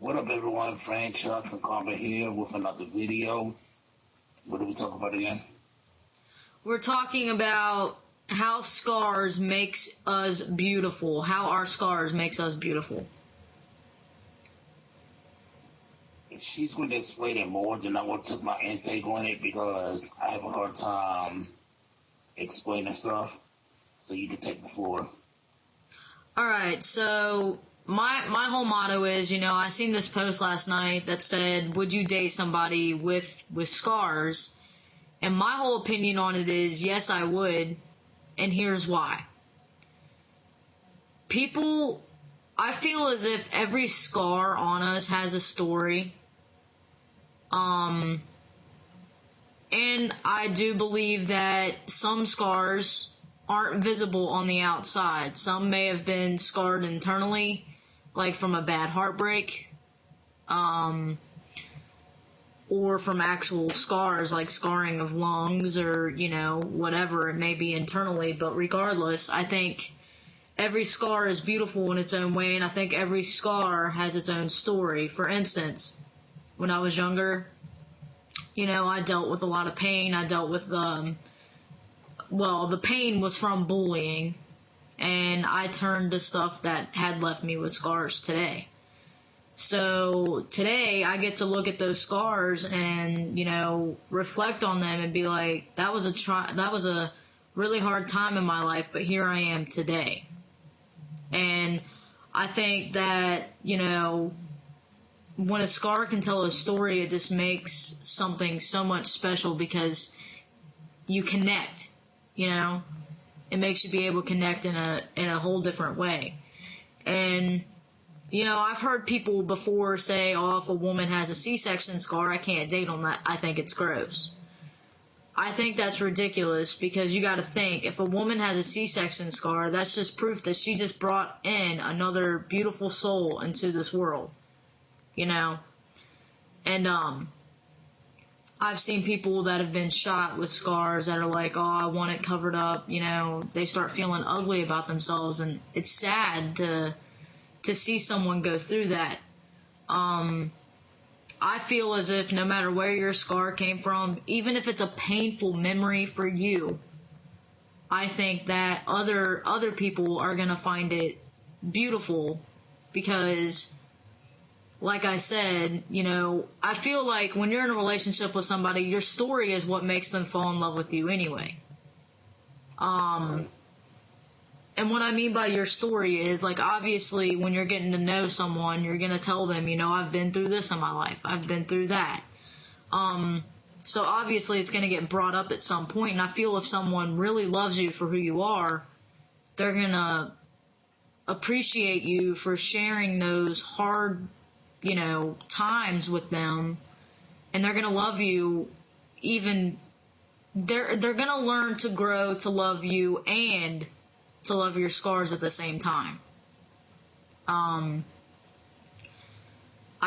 What up, everyone? Franchise&Karma here with another video. What do we talk about again? We're talking about how scars makes us beautiful. How our scars makes us beautiful. She's going to explain it more than I want to took my intake on it because I have a hard time explaining stuff. So you can take the floor. Alright, so my whole motto is, I seen this post last night that said, would you date somebody with scars? And my whole opinion on it is, yes, I would, and here's why. I feel as if every scar on us has a story. And I do believe that some scars aren't visible on the outside. Some may have been scarred internally, like from a bad heartbreak, or from actual scars, like scarring of lungs or, whatever it may be internally. But regardless, I think every scar is beautiful in its own way, and I think every scar has its own story. For instance, when I was younger, I dealt with a lot of pain. I dealt with, the pain was from bullying, and I turned to stuff that had left me with scars today. So today I get to look at those scars and, reflect on them and be like, that was a really hard time in my life, but here I am today. And I think that, when a scar can tell a story, it just makes something so much special because you connect, It makes you be able to connect in a whole different way. And, I've heard people before say, oh, if a woman has a C-section scar, I can't date on that. I think it's gross. I think that's ridiculous because you got to think, if a woman has a C-section scar, that's just proof that she just brought in another beautiful soul into this world, And, I've seen people that have been shot with scars that are like, oh, I want it covered up, they start feeling ugly about themselves, and it's sad to see someone go through that. I feel as if no matter where your scar came from, even if it's a painful memory for you, I think that other people are going to find it beautiful because, like I said, I feel like when you're in a relationship with somebody, your story is what makes them fall in love with you anyway. And what I mean by your story is, like, obviously, when you're getting to know someone, you're going to tell them, I've been through this in my life. I've been through that. So obviously it's going to get brought up at some point. And I feel if someone really loves you for who you are, they're going to appreciate you for sharing those hard, times with them. And they're going to love you even, they're going to learn to grow to love you and to love your scars at the same time. I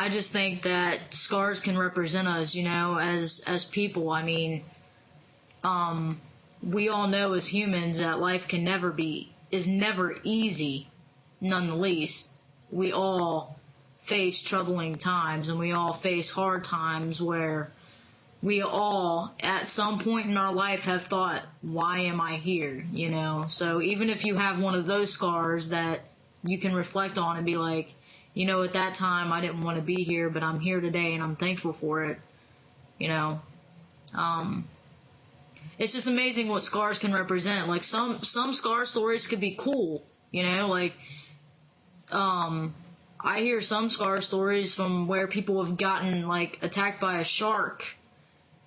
just think that scars can represent us, as people. I mean, we all know as humans that life is never easy, none the least. We all face troubling times, and we all face hard times where we all, at some point in our life, have thought, why am I here? So even if you have one of those scars that you can reflect on and be like, at that time I didn't want to be here, but I'm here today and I'm thankful for it. It's just amazing what scars can represent. Like some scar stories could be cool, I hear some scar stories from where people have gotten like attacked by a shark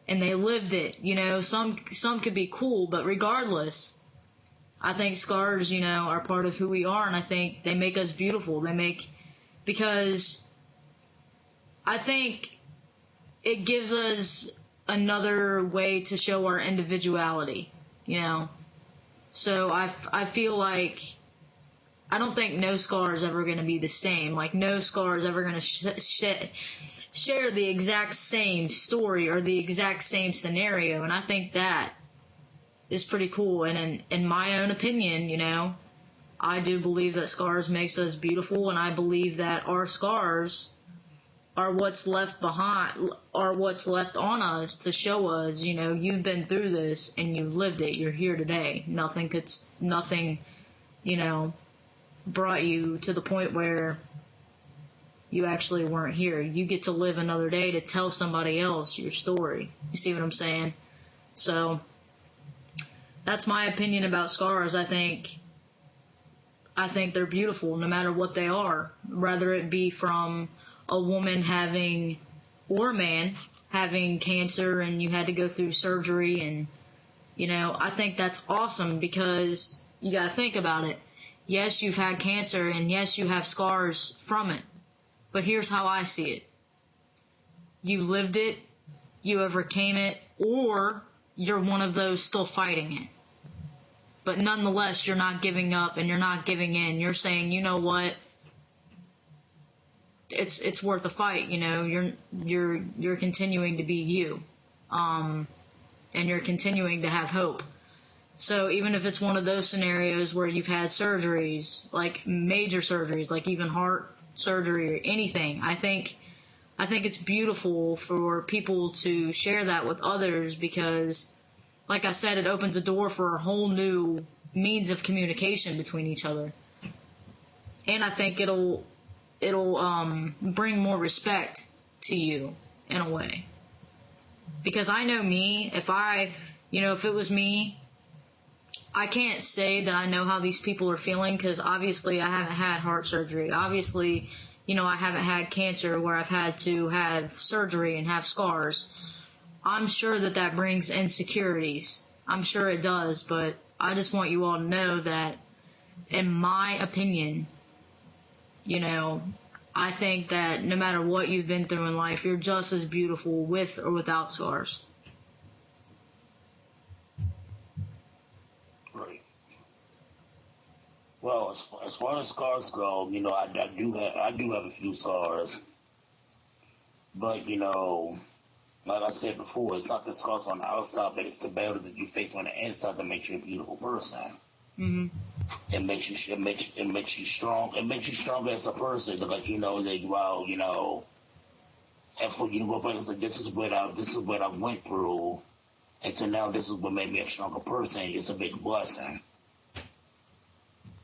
and they lived it, some could be cool, but regardless, I think scars, are part of who we are, and I think they make us beautiful. Because I think it gives us another way to show our individuality, So I feel like I don't think no scar is ever going to be the same. Like no scar is ever going to share the exact same story or the exact same scenario, and I think that is pretty cool. And in my own opinion, I do believe that scars makes us beautiful, and I believe that our scars are what's left behind, are what's left on us to show us, you've been through this and you lived it. You're here today. Nothing, brought you to the point where you actually weren't here. You get to live another day to tell somebody else your story. You see what I'm saying? So that's my opinion about scars. I think they're beautiful no matter what they are, whether it be from a woman or a man having cancer and you had to go through surgery. And, I think that's awesome because you got to think about it. Yes, you've had cancer and yes, you have scars from it. But here's how I see it. You lived it, you overcame it, or you're one of those still fighting it. But nonetheless, you're not giving up and you're not giving in. You're saying, you know what? It's worth a fight, You're continuing to be you. And you're continuing to have hope. So even if it's one of those scenarios where you've had surgeries, like major surgeries, like even heart surgery or anything, I think it's beautiful for people to share that with others because, like I said, it opens a door for a whole new means of communication between each other. And I think it'll bring more respect to you in a way. Because I know me, if it was me, I can't say that I know how these people are feeling because obviously I haven't had heart surgery. Obviously, I haven't had cancer where I've had to have surgery and have scars. I'm sure that brings insecurities. I'm sure it does, but I just want you all to know that in my opinion, I think that no matter what you've been through in life, you're just as beautiful with or without scars. Right. Well, as far as scars go, I do have a few scars, but like I said before, it's not the scars on the outside, but it's the battle that you face on the inside that makes you a beautiful person. Mm-hmm. It makes you strong. It makes you strong as a person. Like that, and for you to go back and say, this is what I went through, and so now this is what made me a stronger person. It's a big blessing.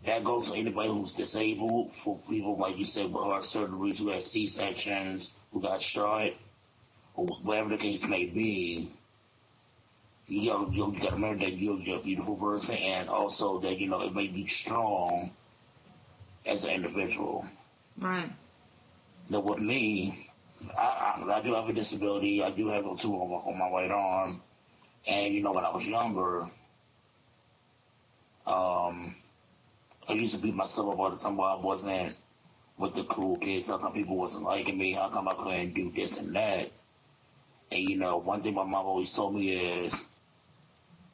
That goes for anybody who's disabled, for people like you said with heart surgeries, who had C-sections, who got shot, or whatever the case may be. You gotta remember that you're a beautiful person, and also that it made you strong as an individual. Right. Now with me, I do have a disability. I do have a tumor on my right arm, and when I was younger, I used to beat myself up all the time while I wasn't with the cool kids. How come people wasn't liking me? How come I couldn't do this and that? And one thing my mom always told me is,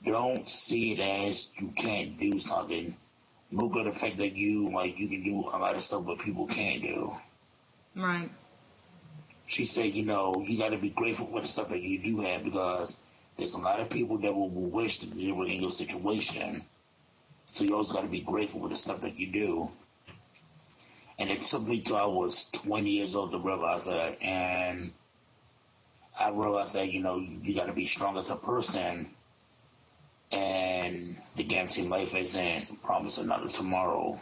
don't see it as you can't do something. Look at the fact that you can do a lot of stuff that people can't do. Right. She said, you got to be grateful for the stuff that you do have because there's a lot of people that will wish that they were in your situation. So you always got to be grateful for the stuff that you do. And it took me till I was 20 years old to realize that. And I realized that, you got to be strong as a person. And the guaranteed life isn't promised another tomorrow.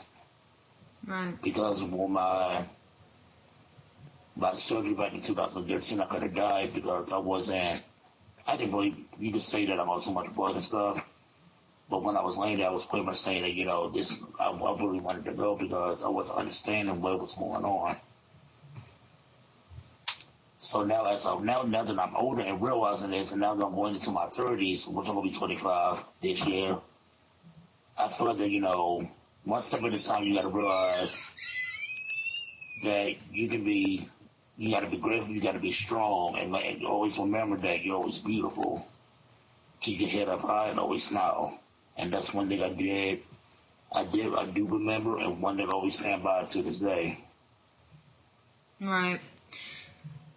Right. Because of my surgery back in 2013, I could have died because I didn't really, you could say that I lost so much blood and stuff. But when I was laying there, I was pretty much saying that, I really wanted to go because I wasn't understanding what was going on. So now now that I'm older and realizing this, and now that I'm going into my 30s, which I'm going to be 25 this year, I feel like that, one step at a time, you got to realize that you got to be grateful, you got to be strong, and always remember that you're always beautiful. Keep your head up high and always smile. And that's one thing I do remember, and one that I always stand by to this day. Right.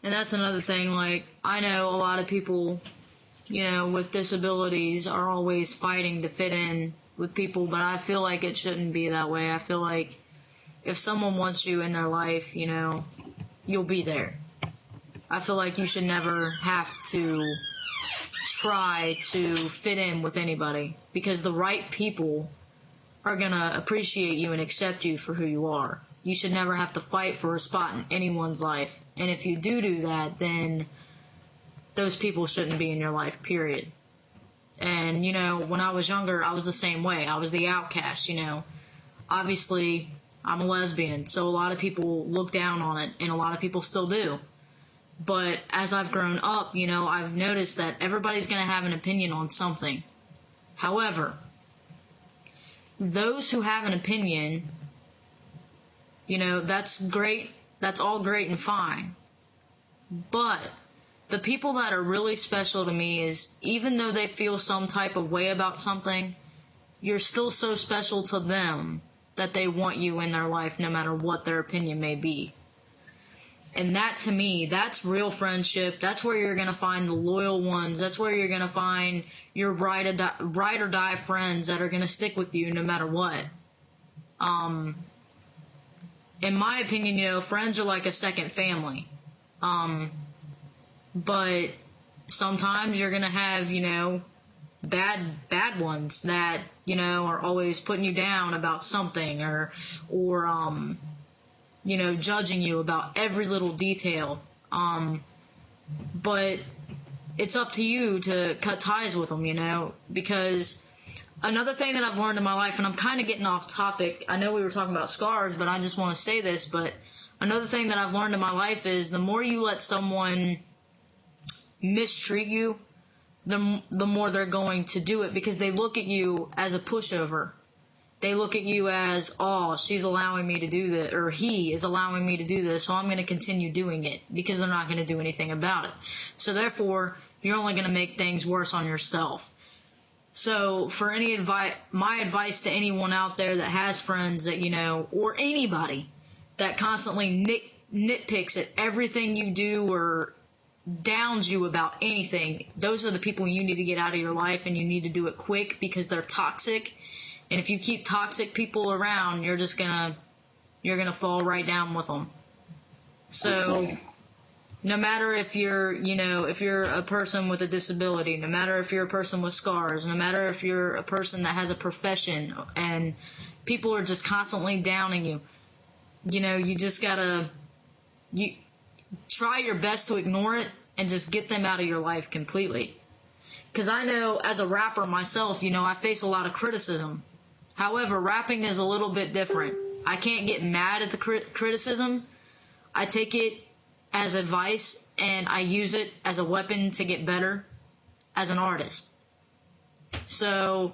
And that's another thing, like, I know a lot of people, with disabilities are always fighting to fit in with people, but I feel like it shouldn't be that way. I feel like if someone wants you in their life, you'll be there. I feel like you should never have to try to fit in with anybody, because the right people are going to appreciate you and accept you for who you are. You should never have to fight for a spot in anyone's life. And if you do that, then those people shouldn't be in your life, period. And, you know, when I was younger, I was the same way. I was the outcast, you know. Obviously, I'm a lesbian, so a lot of people look down on it, and a lot of people still do. But as I've grown up, you know, I've noticed that everybody's going to have an opinion on something. However, those who have an opinion, you know, that's great. That's all great and fine. But the people that are really special to me is, even though they feel some type of way about something, you're still so special to them that they want you in their life no matter what their opinion may be. And that, to me, that's real friendship. That's where you're going to find the loyal ones. That's where you're going to find your ride or die friends that are going to stick with you no matter what. In my opinion, you know, friends are like a second family. But sometimes you're going to have, you know, bad ones that, you know, are always putting you down about something, or you know, judging you about every little detail. But it's up to you to cut ties with them, you know, because another thing that I've learned in my life, and I'm kind of getting off topic. I know we were talking about scars, but I just want to say this. But another thing that I've learned in my life is the more you let someone mistreat you, the more they're going to do it, because they look at you as a pushover. They look at you as, oh, she's allowing me to do this, or he is allowing me to do this, so I'm going to continue doing it, because they're not going to do anything about it. So therefore, you're only going to make things worse on yourself. So for any advice, my advice to anyone out there that has friends that, you know, or anybody that constantly nitpicks at everything you do or downs you about anything, those are the people you need to get out of your life, and you need to do it quick, because they're toxic. And if you keep toxic people around, you're gonna fall right down with them. So no matter if you're, you know, if you're a person with a disability, no matter if you're a person with scars, no matter if you're a person that has a profession and people are just constantly downing you, you know, you just gotta, you try your best to ignore it and just get them out of your life completely. Because I know as a rapper myself, you know, I face a lot of criticism. However, rapping is a little bit different. I can't get mad at the criticism. I take it as advice, and I use it as a weapon to get better as an artist. So,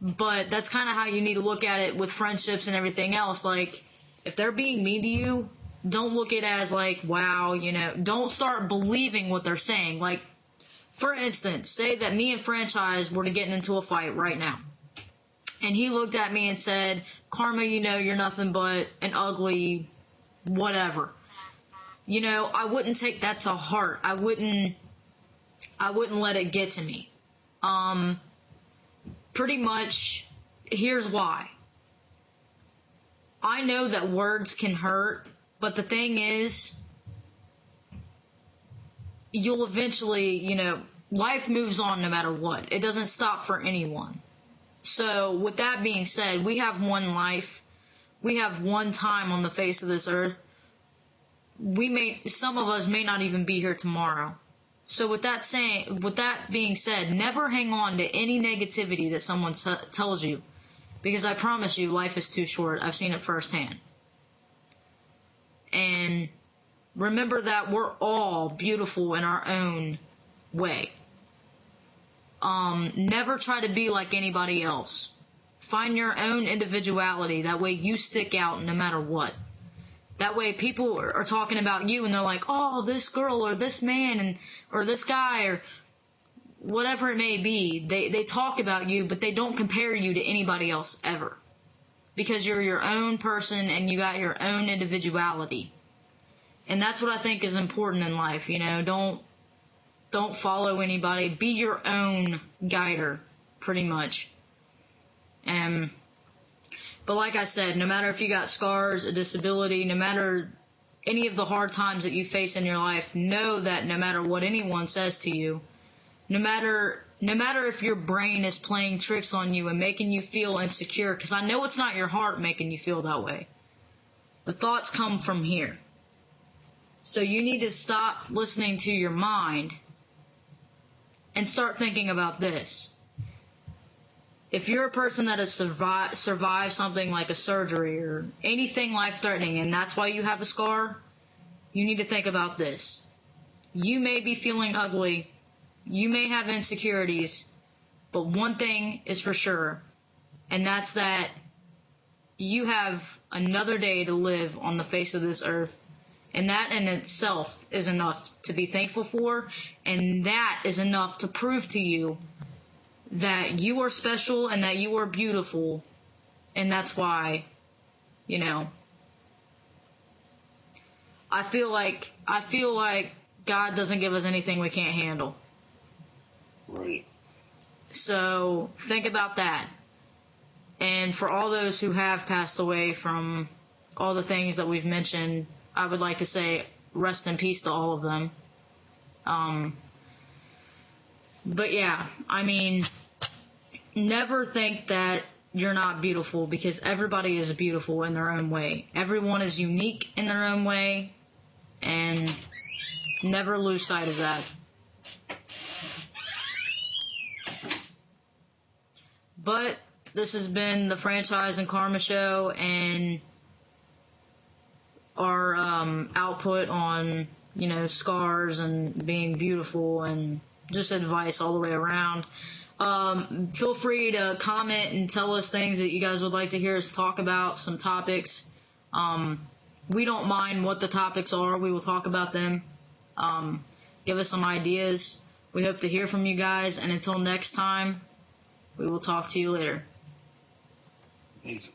but that's kind of how you need to look at it with friendships and everything else. Like, if they're being mean to you, don't look at it as like, wow, you know, don't start believing what they're saying. Like, for instance, say that me and Franchise were to get into a fight right now. And he looked at me and said, Karma, you know, you're nothing but an ugly whatever. You know, I wouldn't take that to heart. I wouldn't let it get to me. Pretty much, here's why. I know that words can hurt, but the thing is, you'll eventually, you know, life moves on no matter what. It doesn't stop for anyone. So with that being said, we have one life. We have one time on the face of this earth. Some of us may not even be here tomorrow. So with that being said, never hang on to any negativity that someone tells you, because I promise you, life is too short. I've seen it firsthand. And remember that we're all beautiful in our own way. Never try to be like anybody else. Find your own individuality. That way you stick out no matter what. That way people are talking about you and they're like, oh, this girl or this man or this guy or whatever it may be. They talk about you, but they don't compare you to anybody else ever. Because you're your own person and you got your own individuality. And that's what I think is important in life, you know. Don't follow anybody. Be your own guider, pretty much. But like I said, no matter if you got scars, a disability, no matter any of the hard times that you face in your life, know that no matter what anyone says to you, no matter if your brain is playing tricks on you and making you feel insecure, because I know it's not your heart making you feel that way. The thoughts come from here. So you need to stop listening to your mind and start thinking about this. If you're a person that has survived something like a surgery or anything life-threatening, and that's why you have a scar, you need to think about this. You may be feeling ugly. You may have insecurities. But one thing is for sure, and that's that you have another day to live on the face of this earth. And that in itself is enough to be thankful for. And that is enough to prove to you that you are special and that you are beautiful. And that's why, you know, I feel like God doesn't give us anything we can't handle. Right. So think about that. And for all those who have passed away from all the things that we've mentioned, I would like to say rest in peace to all of them. But yeah, I mean, never think that you're not beautiful, because everybody is beautiful in their own way. Everyone is unique in their own way, and never lose sight of that. But this has been the Franchise and Karma Show, and our output on, you know, scars and being beautiful and just advice all the way around. Feel free to comment and tell us things that you guys would like to hear us talk about, some topics. We don't mind what the topics are. We will talk about them. Give us some ideas. We hope to hear from you guys, and until next time, we will talk to you later. Peace.